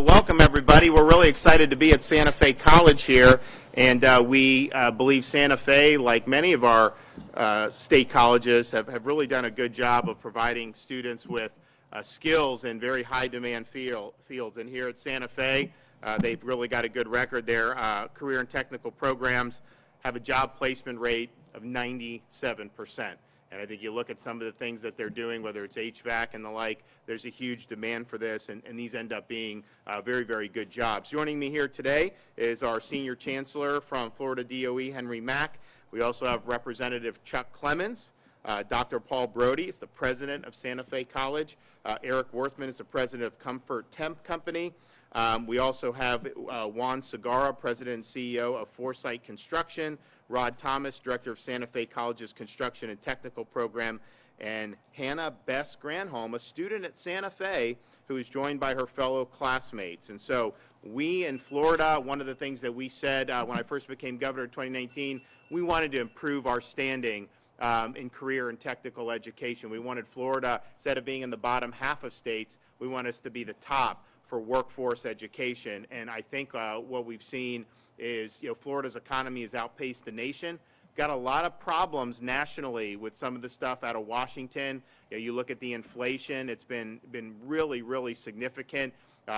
welcome everybody. We're really excited to be at Santa Fe College here, and we believe Santa Fe, like many of our state colleges, have really done a good job of providing students with skills in very high demand fields. And here at Santa Fe, they've really got a good record there. Career and technical programs have a job placement rate of 97%. And I think you look at some of the things that they're doing, whether it's HVAC and the like, there's a huge demand for this, and these end up being very, very good jobs. Joining me here today is our Senior Chancellor from Florida DOE, Henry Mack. We also have Representative Chuck Clemens. Dr. Paul Brody is the President of Santa Fe College. Eric Worthman is the President of Comfort Temp Company. We also have Juan Segarra, President and CEO of Foresight Construction, Rod Thomas, Director of Santa Fe College's Construction and Technical Program, and Hannah Bess Granholm, a student at Santa Fe who is joined by her fellow classmates. And so we in Florida, one of the things that we said when I first became governor in 2019, we wanted to improve our standing in career and technical education. We wanted Florida, instead of being in the bottom half of states, we want us to be the top for workforce education. And I think what we've seen is, Florida's economy has outpaced the nation. Got a lot of problems nationally with some of the stuff out of Washington. You look at the inflation, it's been really, really significant,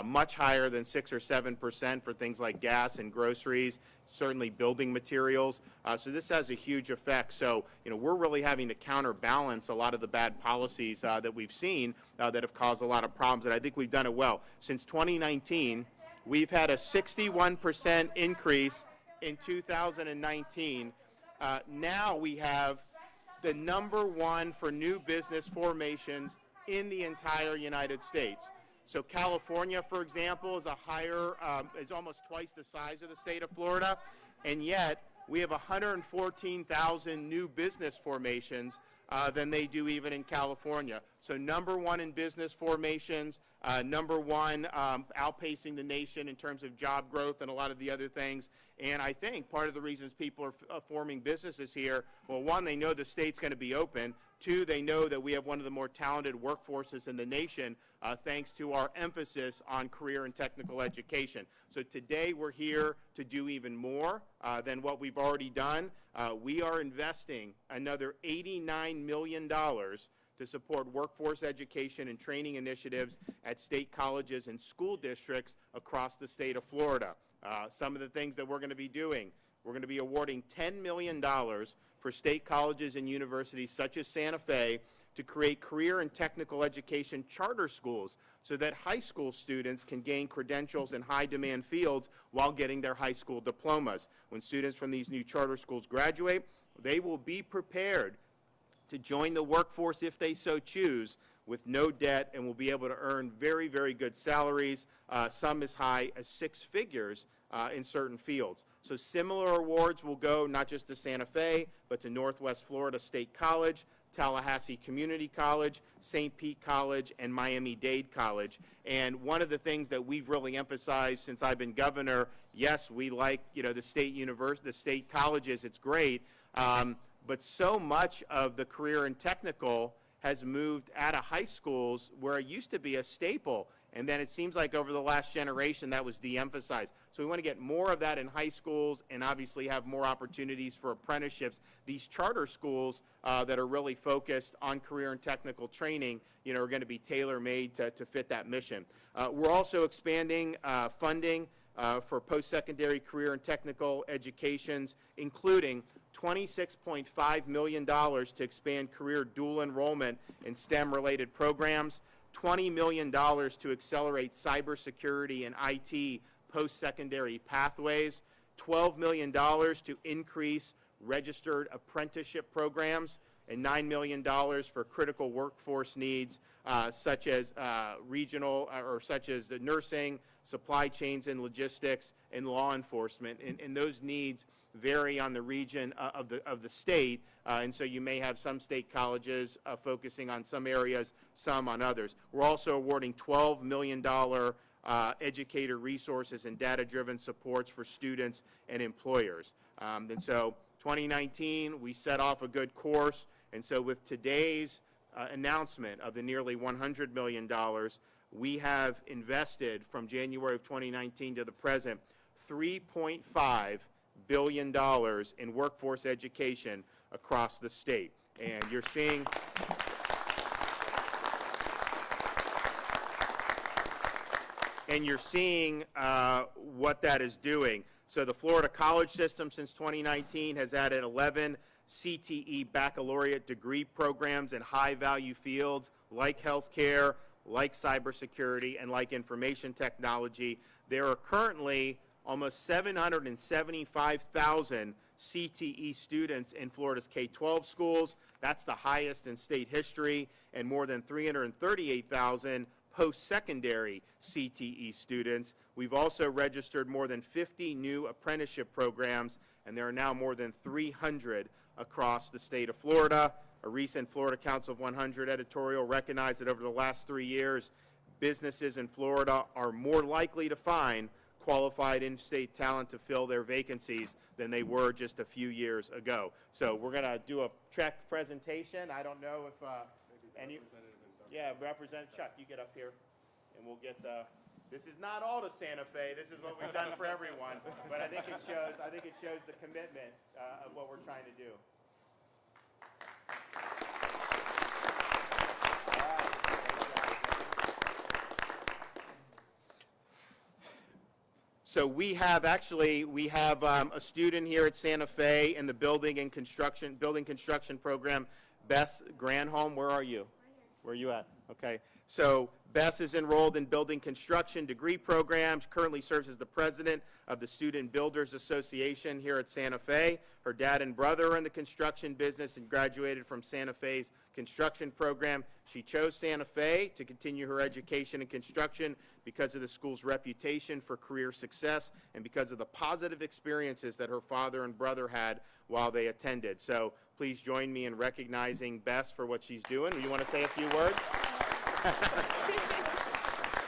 much higher than 6 or 7% for things like gas and groceries, certainly building materials. So this has a huge effect. So, we're really having to counterbalance a lot of the bad policies that we've seen that have caused a lot of problems, and I think we've done it well. Since 2019, we've had a 61% increase in 2019. Now we have the #1 for new business formations in the entire United States. So California, for example, is is almost twice the size of the state of Florida, and yet we have 114,000 new business formations than they do even in California. So #1 in business formations, #1 outpacing the nation in terms of job growth and a lot of the other things. And I think part of the reasons people are forming businesses here, well, one, they know the state's going to be open. Two, they know that we have one of the more talented workforces in the nation thanks to our emphasis on career and technical education. So today we're here to do even more than what we've already done. We are investing another $89 million to support workforce education and training initiatives at state colleges and school districts across the state of Florida. Some of the things that we're going to be doing, we're going to be awarding $10 million for state colleges and universities such as Santa Fe to create career and technical education charter schools so that high school students can gain credentials in high-demand fields while getting their high school diplomas. When students from these new charter schools graduate, they will be prepared to join the workforce if they so choose with no debt, and will be able to earn very, very good salaries, some as high as 6 figures in certain fields. So similar awards will go not just to Santa Fe, but to Northwest Florida State College, Tallahassee Community College, St. Pete College, and Miami-Dade College. And one of the things that we've really emphasized since I've been governor, yes, we like the state colleges, it's great, but so much of the career and technical has moved out of high schools where it used to be a staple, and then it seems like over the last generation that was de-emphasized. So we want to get more of that in high schools and obviously have more opportunities for apprenticeships. These charter schools that are really focused on career and technical training, are going to be tailor-made to fit that mission. We're also expanding funding for post-secondary career and technical educations, including $26.5 million to expand career dual enrollment in STEM-related programs, $20 million to accelerate cybersecurity and IT post-secondary pathways, $12 million to increase registered apprenticeship programs, and $9 million for critical workforce needs such as such as the nursing, supply chains and logistics, and law enforcement. And those needs vary on the region of the state, and so you may have some state colleges focusing on some areas, some on others. We're also awarding $12 million educator resources and data-driven supports for students and employers. And so 2019, we set off a good course, and so with today's announcement of the nearly $100 million, we have invested from January of 2019 to the present $3.5 billion in workforce education across the state. And you're seeing what that is doing. So the Florida college system since 2019 has added 11 CTE baccalaureate degree programs in high-value fields like healthcare, like cybersecurity, and like information technology. There are currently almost 775,000 CTE students in Florida's K-12 schools. That's the highest in state history, and more than 338,000 post-secondary CTE students. We've also registered more than 50 new apprenticeship programs, and there are now more than 300 across the state of Florida. A recent Florida Council of 100 editorial recognized that over the last 3 years, businesses in Florida are more likely to find qualified in-state talent to fill their vacancies than they were just a few years ago. So we're going to do a track presentation. I don't know if any... Yeah, Representative Chuck, you get up here, and we'll get the... This is not all to Santa Fe. This is what we've done for everyone, but I think it shows the commitment of what we're trying to do. So we have a student here at Santa Fe in the building construction program. Bess Granholm, where are you? Where are you at? Okay. So Bess is enrolled in building construction degree programs, currently serves as the president of the Student Builders Association here at Santa Fe. Her dad and brother are in the construction business and graduated from Santa Fe's construction program. She chose Santa Fe to continue her education in construction because of the school's reputation for career success and because of the positive experiences that her father and brother had while they attended. So please join me in recognizing Bess for what she's doing. You want to say a few words?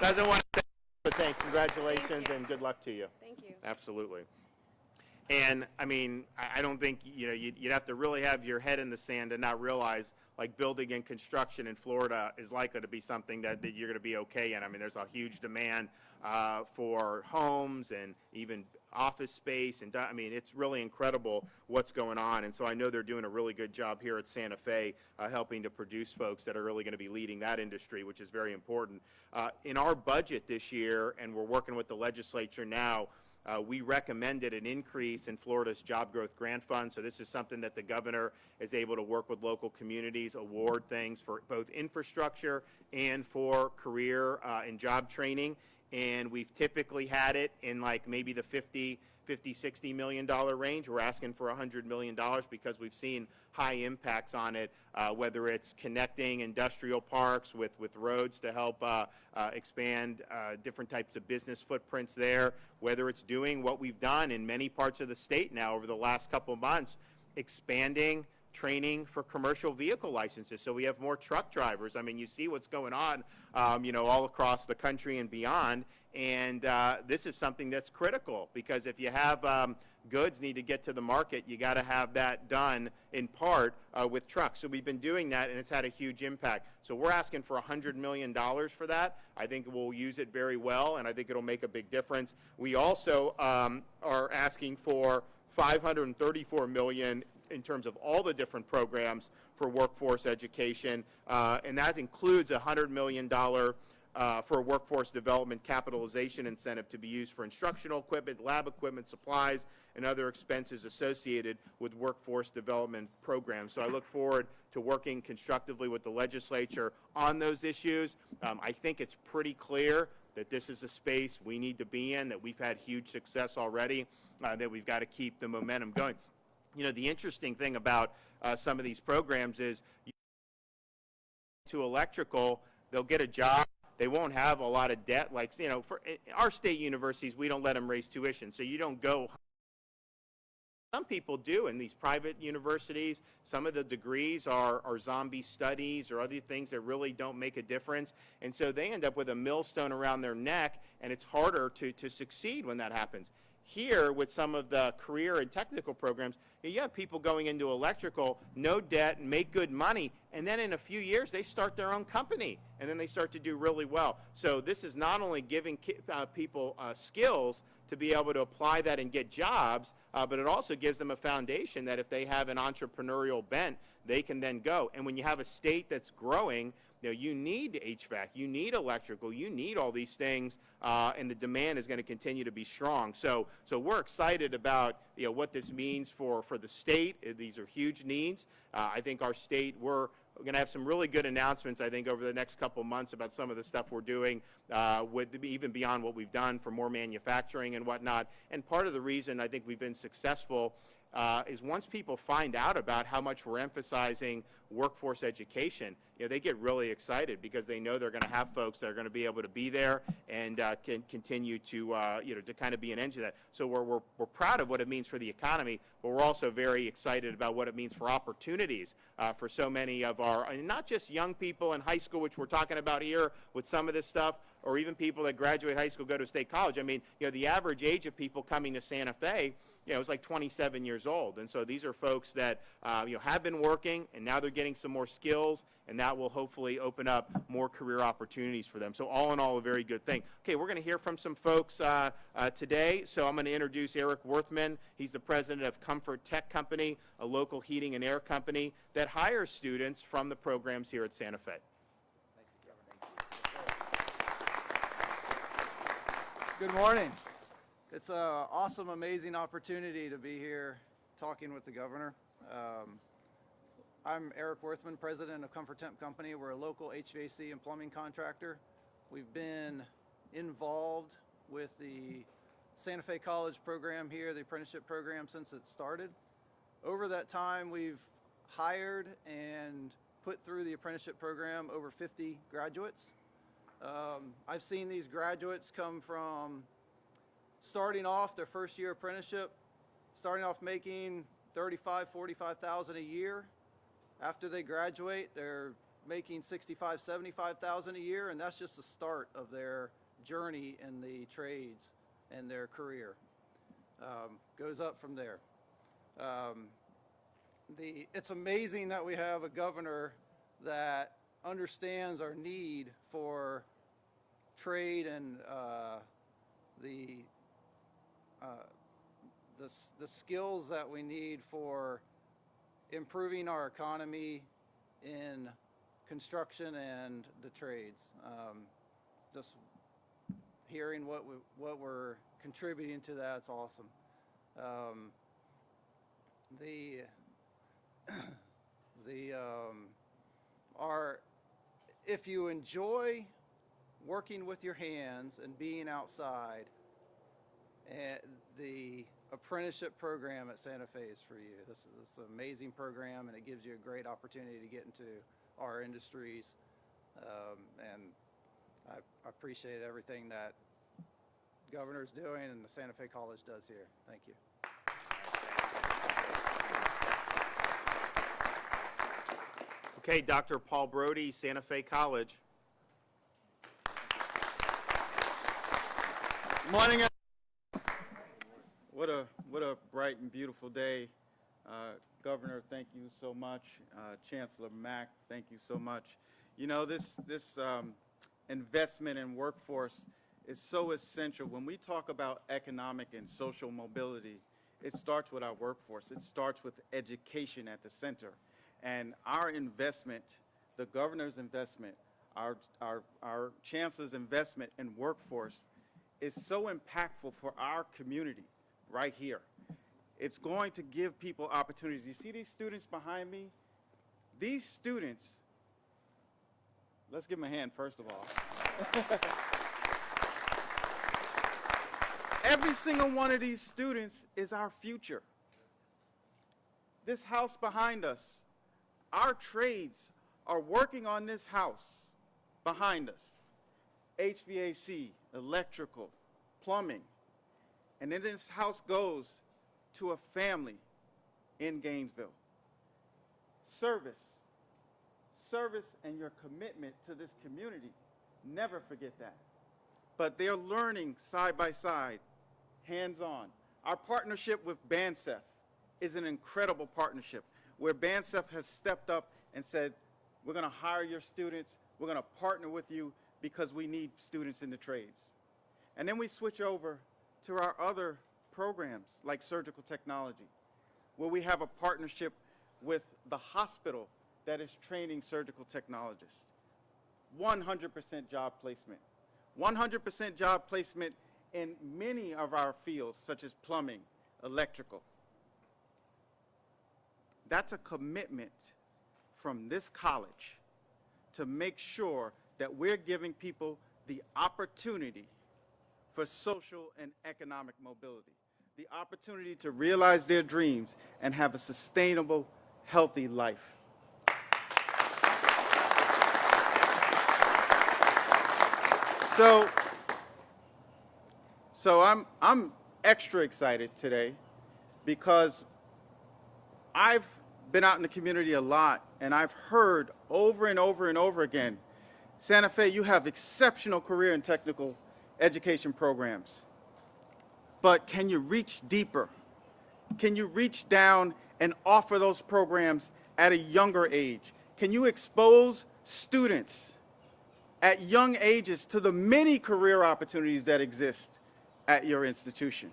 Doesn't want to say, but congratulations and good luck to you. Thank you. Absolutely. And I mean, I don't think, you'd have to really have your head in the sand and not realize like building and construction in Florida is likely to be something that you're going to be okay in. I mean, there's a huge demand for homes and even office space, and I mean, it's really incredible what's going on. And so I know they're doing a really good job here at Santa Fe helping to produce folks that are really going to be leading that industry, which is very important. In our budget this year, and we're working with the legislature now, we recommended an increase in Florida's Job Growth Grant Fund. So this is something that the governor is able to work with local communities, award things for both infrastructure and for career and job training. And we've typically had it in like maybe the $60 million range. We're asking for $100 million because we've seen high impacts on it, whether it's connecting industrial parks with roads to help expand different types of business footprints there, whether it's doing what we've done in many parts of the state now over the last couple of months, expanding training for commercial vehicle licenses, so we have more truck drivers. I mean, you see what's going on, all across the country and beyond, and this is something that's critical because if you have goods need to get to the market, you got to have that done in part with trucks. So we've been doing that, and it's had a huge impact. So we're asking for $100 million for that. I think we'll use it very well, and I think it'll make a big difference. We also are asking for $534 million in terms of all the different programs for workforce education, and that includes a $100 million for a workforce development capitalization incentive to be used for instructional equipment, lab equipment, supplies, and other expenses associated with workforce development programs. So I look forward to working constructively with the legislature on those issues. I think it's pretty clear that this is a space we need to be in, that we've had huge success already, that we've got to keep the momentum going. The interesting thing about some of these programs is to electrical, they'll get a job. They won't have a lot of debt. Like, for our state universities, we don't let them raise tuition, so you don't go. Some people do in these private universities. Some of the degrees are zombie studies or other things that really don't make a difference. And so they end up with a millstone around their neck, and it's harder to succeed when that happens. here with some of the career and technical programs, you have people going into electrical, no debt, make good money, and then in a few years they start their own company, and then they start to do really well. So this is not only giving people skills to be able to apply that and get jobs, but it also gives them a foundation that if they have an entrepreneurial bent, they can then go. And when you have a state that's growing, you need HVAC, you need electrical, you need all these things, and the demand is going to continue to be strong. So we're excited about what this means for the state. These are huge needs. I think our state, we're going to have some really good announcements, I think, over the next couple months about some of the stuff we're doing, with even beyond what we've done for more manufacturing and whatnot. And part of the reason I think we've been successful is once people find out about how much we're emphasizing workforce education, they get really excited because they know they're going to have folks that are going to be able to be there and can continue to to kind of be an engine of that. So we're proud of what it means for the economy, but we're also very excited about what it means for opportunities for so many of our, and not just young people in high school, which we're talking about here with some of this stuff, or even people that graduate high school, go to state college. I mean, the average age of people coming to Santa Fe, is like 27 years old. And so these are folks that, have been working, and now they're getting some more skills, and that will hopefully open up more career opportunities for them. So all in all, a very good thing. Okay, we're going to hear from some folks today. So I'm going to introduce Eric Worthman. He's the president of Comfort Tech Company, a local heating and air company that hires students from the programs here at Santa Fe. Good morning. It's an awesome, amazing opportunity to be here talking with the governor. I'm Eric Worthman, president of Comfort Temp Company. We're a local HVAC and plumbing contractor. We've been involved with the Santa Fe College program here, the apprenticeship program, since it started. Over that time, we've hired and put through the apprenticeship program over 50 graduates. I've seen these graduates come from starting off their first year apprenticeship, starting off making $35,000, $45,000 a year. After they graduate, they're making $65,000, $75,000 a year, and that's just the start of their journey in the trades and their career. Goes up from there. It's amazing that we have a governor that understands our need for trade and the skills that we need for improving our economy in construction and the trades. Just hearing what we're contributing to that's awesome. If you enjoy working with your hands and being outside, the apprenticeship program at Santa Fe is for you. This is an amazing program, and it gives you a great opportunity to get into our industries. And I appreciate everything that the governor's doing and the Santa Fe College does here. Thank you. Okay, Dr. Paul Brody, Santa Fe College. Good morning. What a bright and beautiful day. Governor, thank you so much. Chancellor Mack, thank you so much. This investment in workforce is so essential. When we talk about economic and social mobility, it starts with our workforce. It starts with education at the center. And our investment, the governor's investment, our chancellor's investment in workforce is so impactful for our community right here. It's going to give people opportunities. You see these students behind me? These students, let's give them a hand first of all. Every single one of these students is our future. This house behind us, our trades are working on this house behind us. HVAC, electrical, plumbing. And then this house goes to a family in Gainesville. Service and your commitment to this community, never forget that. But they're learning side by side hands-on. Our partnership with BANSEF is an incredible partnership where BANSEF has stepped up and said, we're going to hire your students, we're going to partner with you because we need students in the trades. And then we switch over to our other programs like surgical technology, where we have a partnership with the hospital that is training surgical technologists. 100% job placement. 100% job placement in many of our fields, such as plumbing, electrical. That's a commitment from this college to make sure that we're giving people the opportunity for social and economic mobility, the opportunity to realize their dreams and have a sustainable, healthy life. So I'm extra excited today because I've been out in the community a lot and I've heard over and over and over again, Santa Fe, you have exceptional career and technical education programs, but can you reach deeper? Can you reach down and offer those programs at a younger age? Can you expose students at young ages to the many career opportunities that exist at your institution?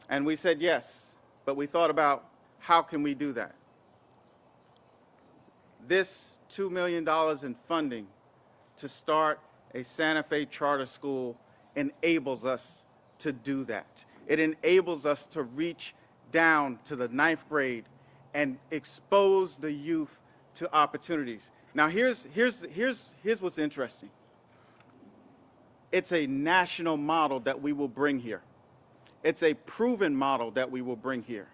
And we said yes, but we thought about how can we do that? This $2 million in funding to start a Santa Fe charter school enables us to do that. It enables us to reach down to the 9th grade and expose the youth to opportunities. Now here's what's interesting. It's a national model that we will bring here. It's a proven model that we will bring here,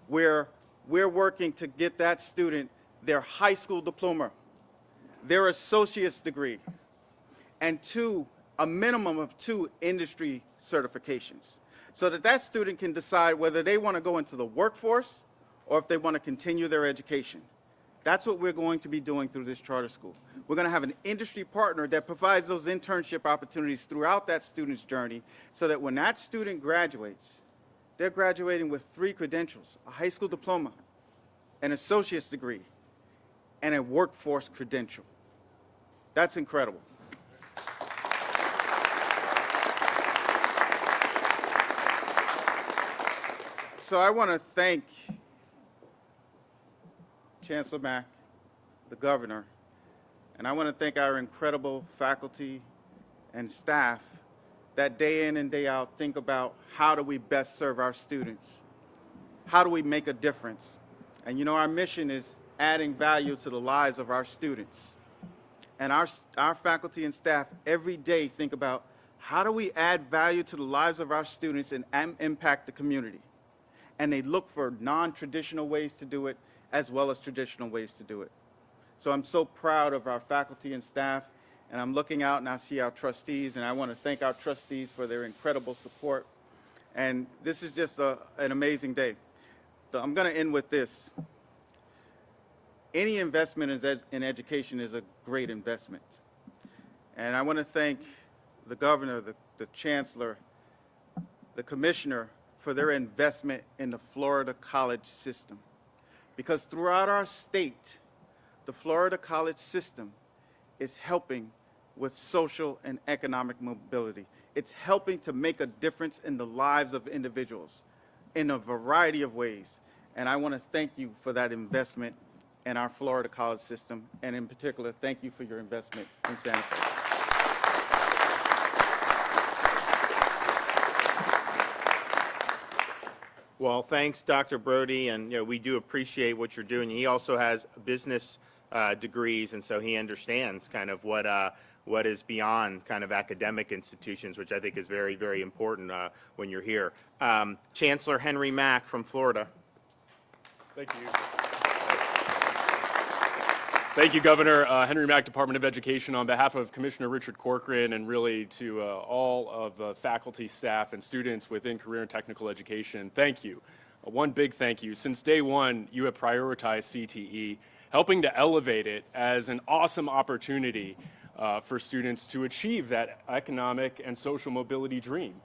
where we're working to get that student their high school diploma, their associate's degree, and a minimum of 2 industry certifications, so that that student can decide whether they want to go into the workforce or if they want to continue their education. That's what we're going to be doing through this charter school. We're going to have an industry partner that provides those internship opportunities throughout that student's journey, so that when that student graduates, they're graduating with 3 credentials: a high school diploma, an associate's degree, and a workforce credential. That's incredible. So I want to thank Chancellor Mack, the governor, and I want to thank our incredible faculty and staff that day in and day out think about how do we best serve our students? How do we make a difference? And you know, our mission is adding value to the lives of our students. And our faculty and staff every day think about how do we add value to the lives of our students and impact the community? And they look for non-traditional ways to do it as well as traditional ways to do it. So I'm so proud of our faculty and staff, and I'm looking out and I see our trustees, and I want to thank our trustees for their incredible support. And this is just an amazing day. So I'm going to end with this. Any investment in education is a great investment. And I want to thank the governor, the chancellor, the commissioner for their investment in the Florida college system. Because throughout our state, the Florida college system is helping with social and economic mobility. It's helping to make a difference in the lives of individuals in a variety of ways. And I want to thank you for that investment in our Florida college system, and in particular, thank you for your investment in Santa Fe. Well, thanks, Dr. Brody, and we do appreciate what you're doing. He also has business degrees, and so he understands kind of what is beyond kind of academic institutions, which I think is very, very important when you're here. Chancellor Henry Mack from Florida. Thank you. Thank you, Governor. Henry Mack, Department of Education. On behalf of Commissioner Richard Corcoran and really to all of the faculty, staff, and students within career and technical education, thank you. One big thank you. Since day one, you have prioritized CTE, helping to elevate it as an awesome opportunity for students to achieve that economic and social mobility dream.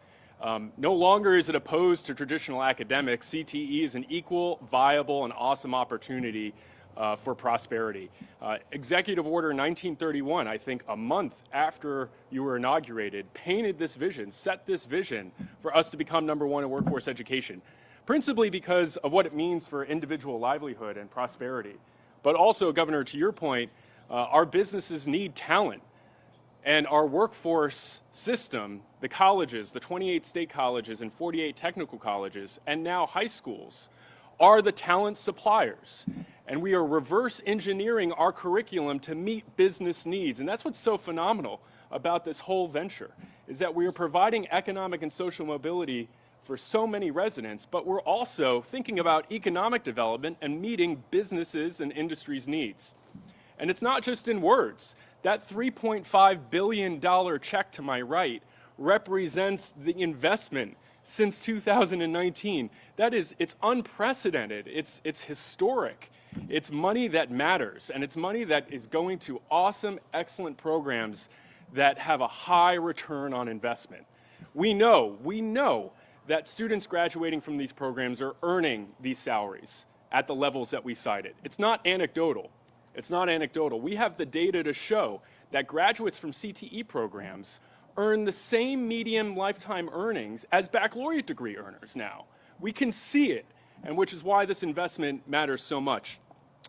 No longer is it opposed to traditional academics. CTE is an equal, viable, and awesome opportunity for prosperity. Executive Order 1931, I think a month after you were inaugurated, painted this vision, set this vision for us to become #1 in workforce education, principally because of what it means for individual livelihood and prosperity. But also, Governor, to your point, our businesses need talent. And our workforce system, the colleges, the 28 state colleges and 48 technical colleges, and now high schools, are the talent suppliers. And we are reverse engineering our curriculum to meet business needs. And that's what's so phenomenal about this whole venture, is that we are providing economic and social mobility for so many residents, but we're also thinking about economic development and meeting businesses and industries' needs. And it's not just in words. That $3.5 billion check to my right represents the investment since 2019. It's unprecedented. It's historic. It's money that matters, and it's money that is going to awesome, excellent programs that have a high return on investment. We know that students graduating from these programs are earning these salaries at the levels that we cited. It's not anecdotal. It's not anecdotal. We have the data to show that graduates from CTE programs earn the same median lifetime earnings as baccalaureate degree earners now. We can see it, and which is why this investment matters so much.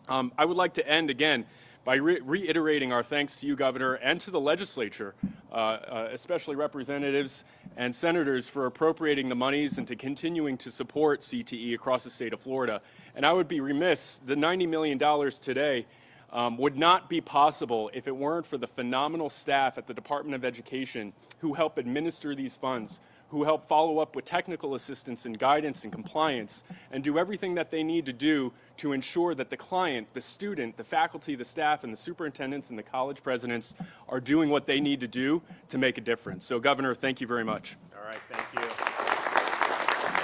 I would like to end again by reiterating our thanks to you, Governor, and to the legislature, especially representatives and senators, for appropriating the monies and to continuing to support CTE across the state of Florida. And I would be remiss, the $90 million today would not be possible if it weren't for the phenomenal staff at the Department of Education who help administer these funds, who help follow up with technical assistance and guidance and compliance, and do everything that they need to do to ensure that the client, the student, the faculty, the staff, and the superintendents and the college presidents are doing what they need to do to make a difference. So, Governor, thank you very much. All right, thank you.